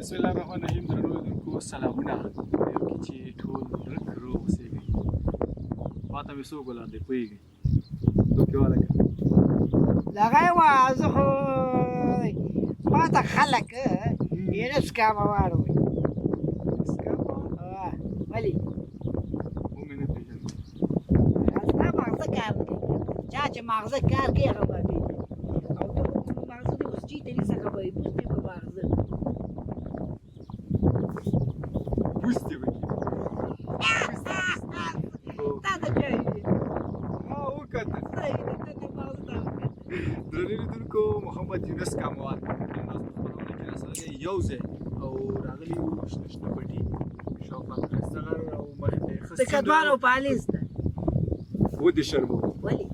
بسم الله الرحمن الرحیم درنو لیدونکو سلامونه یو کې چې ټول ورک روغ اوسېږئ ما ته مې څوک ولاندې پوهېږئ ټوکې والګه دغه یې وایه زه خو ما ته خلک ډېره سکامه واړوئ ولې ومې نه پېژنم ستا ماغزه کار نه کوي چا چې ماغزه کار کوي هغه به پېژني او ته ماغزه دې اوس چېرته نیسه خبرې بوستې به ماغزه بوستې وکړي تا ته چا ویلي ما وکتل صحیح ده ته دې ماغزه ته وکتل درنو لیدونکو محمد یونس کاموال نن تاسو په خپرونه کې راسره دی یو ځای او راغلي وو شنه شنه پټي شاوخوا ښایسته غر او مخې ته یې ښه د کدوانو پالیز ده ودې شرمو ولې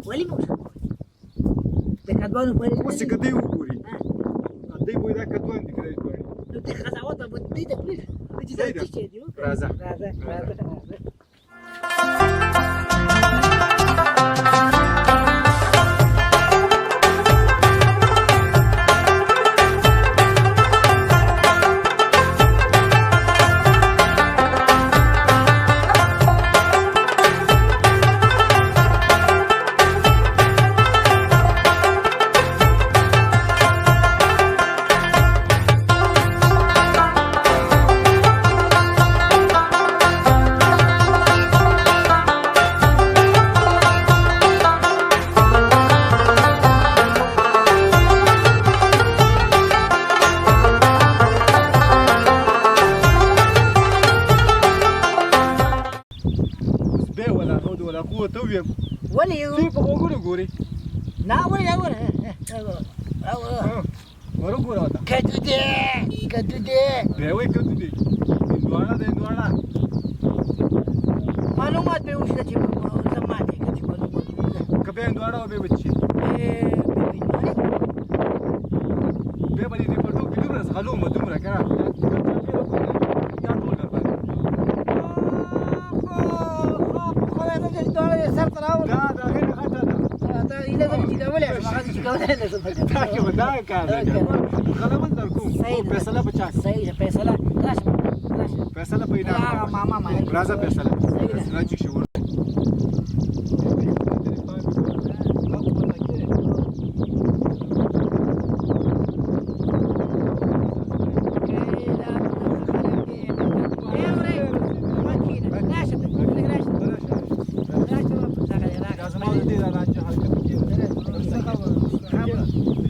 ولې مو شرموئ د کدوانو پالیز اوس چې که دوی وګوري دوی به وایي دا کدوان دي که دا دواړې نو دې قضاوت به دوی ته پرېږده چې دا څه شی دی راځه راځه ته ویم ولې دوی په غوږونو ګوري نه ولې ور وګوره ورته کدو دی بیا وایي کدو دی هندواڼه ده هندواڼه معلومات به وشته چې زه ماتې که چې معلومات که بیا هندواڼه وه بیا به څه شي بیا به دې په ټوک کې دومره ځغلومه دومره که نه دا ټول در باندې سر ته راوړه دا د هغې نه غټه ده ته هیله ده چې کولی شم هغه چې کولی نه شم دا کې به دا کار دی غلبه در کوم فیصله به چا صحیح ده فیصله راشه فیصله په انعام هغه ماما راځه فیصله راځي چې ور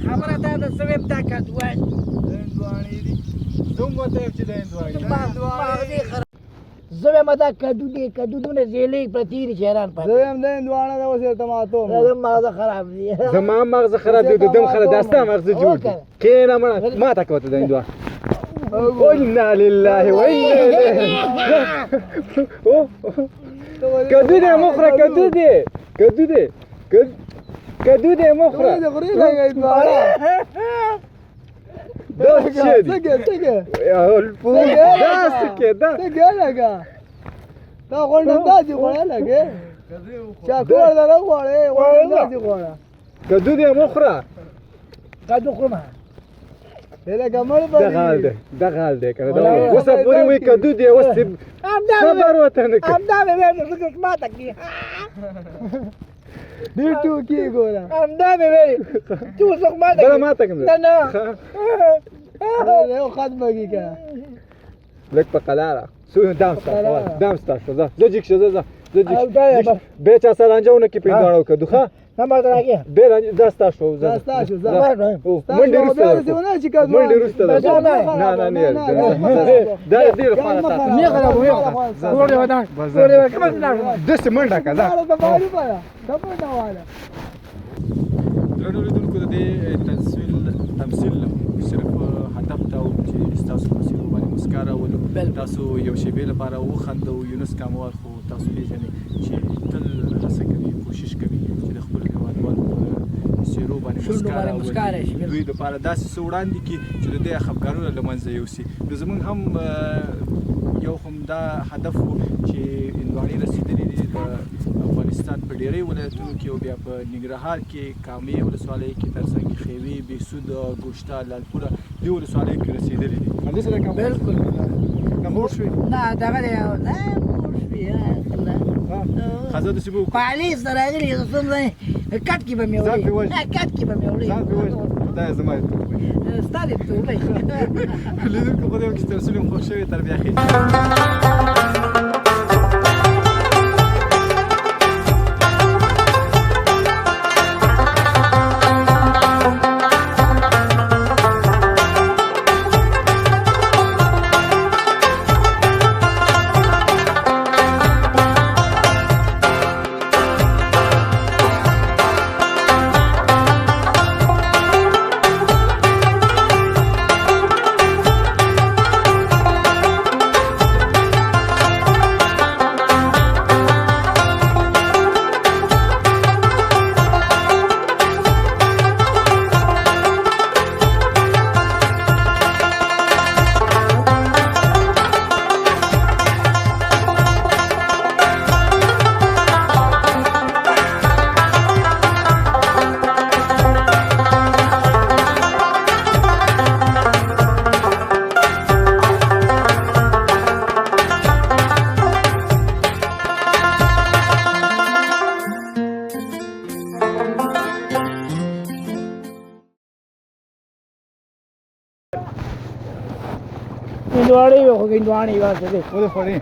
خبره دا ده زه ویم دا کدوان هندواڼې دي زه هم ورته یم چې د هندواڼې زه ویم دا کدو دی کدودونه زیلې پرتې دي چې حیران پاتې زه یم د هندواڼه ده اوس ورته ماتوم زما مغزه خراب دي زما مغزه خراب دی د دم خراب دا ستا مغزه جوړ دی کښېنه مړه ما ته کوته د هندواڼه انا لله وانا الیه کدو دی مخره کدو دی کدو دی مخره دا څه دی یا الفو دا څه کې دا دا غونډه داسې غوړه لګې چا کور دا نه غواړې غوړه داسې غواړه کدو دی مخره کدو خورمه لکه مړ به دغه حال دی که نه اوس پورې وایي کدو دی اوس خبر ورته نه کوي همدا مې ویل زه ماته کړي ډېر ټوکې ګوره همدا مې ویل چې اوس ماته بله ماته کړم نه یو ختمه کړي که لږ په قلاره دام ستاسو ځه جیک شه ځه بیا چا سره رانجه ونه کړي په هندواڼه وکړو ښه نه ماته راکړې بیا دا ستاسو ځه منډې وروسته منډې وروسته دا ډېره خواره تاسو داسې منډه که ځه درنو لیدونکو د دې تمثیل صرف هدف دا و چې ستاسو په څېرو باندې مسکا راولو تاسو یو شېبې لپاره وخندو یونس کاموال خو تاسو پېژنئ چې تل هڅه کوي کوشش کوي چې د خپلو هېوادوالو په څېرو باندې مسکا راولي دوی دپاره داسې څه وړاندې کړي چې د دې خفګانونه له منځه یوسي نو زموږ هم یو همدا هدف و چې هندواڼې رسېدلې دي د افغانستان په ډیری ولایتونو کې او بیا په ننګرهار کې کامې ولسوالۍ کې ترڅنګ خیوي بېسود ګوشته لالپوره دې ولسوالیو کې رسېدلي دي همدې سره بالکل کمزور شوي نه دغه دی نه موږ شوي ښځه داسې به وکړو پالیس ته راغلي یو څوم ځای کټ کې به مې ځان پرې وړي وژني. کټ کې به مې وړي ځان پرې وژني خدایه زما دې توبه ستا دې توبه لیدونکو خدای وکړي چې ترسول یم خوښ شوی تر بیا ښې هندواڼې وي خو هندواڼې واسه دی ولې خوړې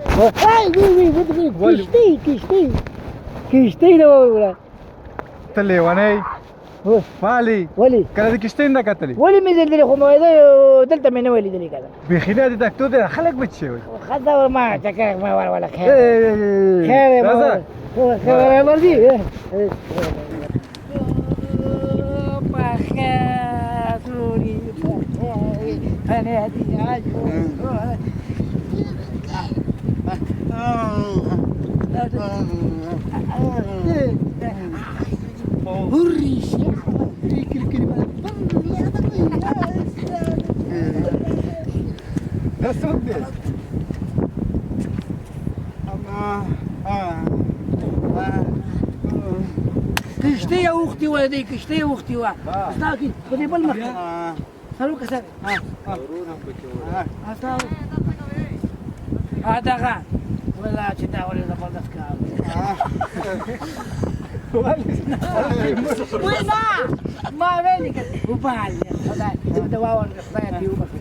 کشتۍ نه ووړه ته لیونی فالي ولې کله د کښتۍ نه کتلې ولې مې لیدلې خو مې دلته مې نه وې لیدلې کله بیخي نه دې ډاکټر دی خلک به څه وایي ښځه ما چکر ما ولا خیر راځه خیر مرضی دا څوک دی کشتۍ اوښتې وه دی کشتۍ اوښتې وه ستا کې په دې بل مخ څلور کسان دغه والله چې دا ولې زبردست کار وای نه ما ویلې که وبال خدای د واور خدای دې وبخښي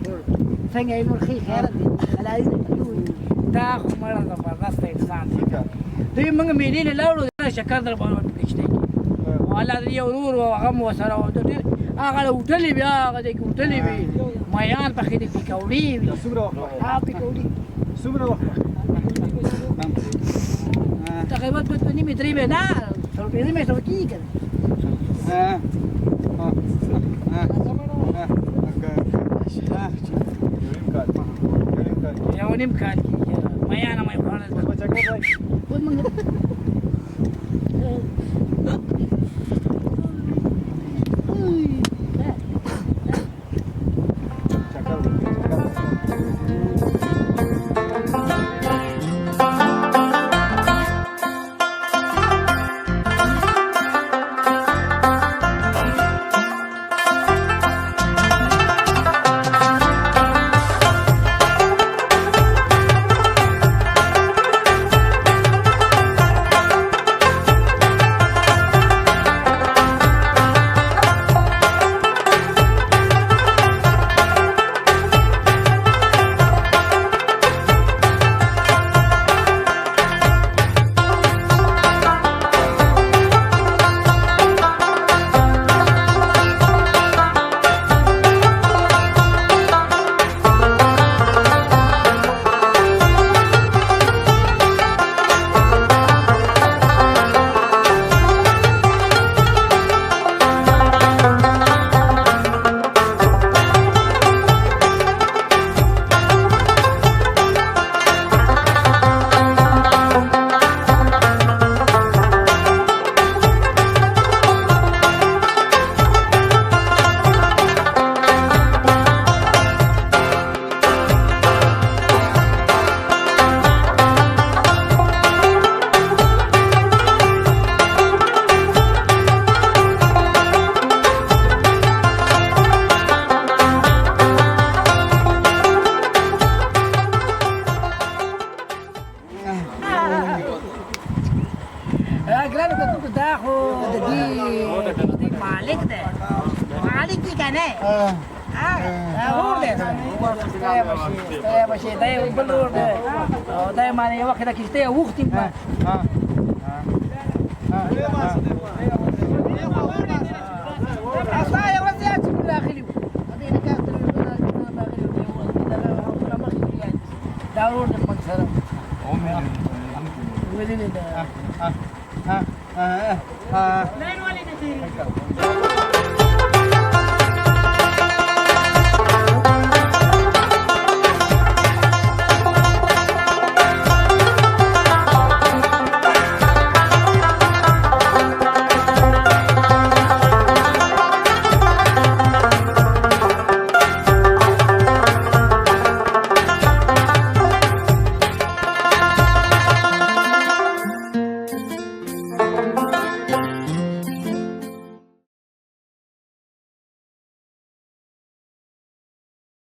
څنګه یې نور ښې خیرت دی دا خو مړه زبردست انسان دی دوی موږ مېلې نه لاړو شکر در باندې وکړی والله دې یو ورور و هغه مو سره و هغه وټلې بیا هغه دې وټلې وي مایان پخې دې پکوړې وي څومره وخت ها پکوړې څومره وخت تقریبا په نیمه درې به نه څلور پنځه میاشتې وکړي کنه یو نیم کال کې مایان مې خوړل نه ضرور دی ستړی به شي دی بل ورور دی او دی معنی یو وخت کښتۍ اوښتې اسا یو زیات چې راغلي وو دې نه کار دا ورور دی من سره ولې نه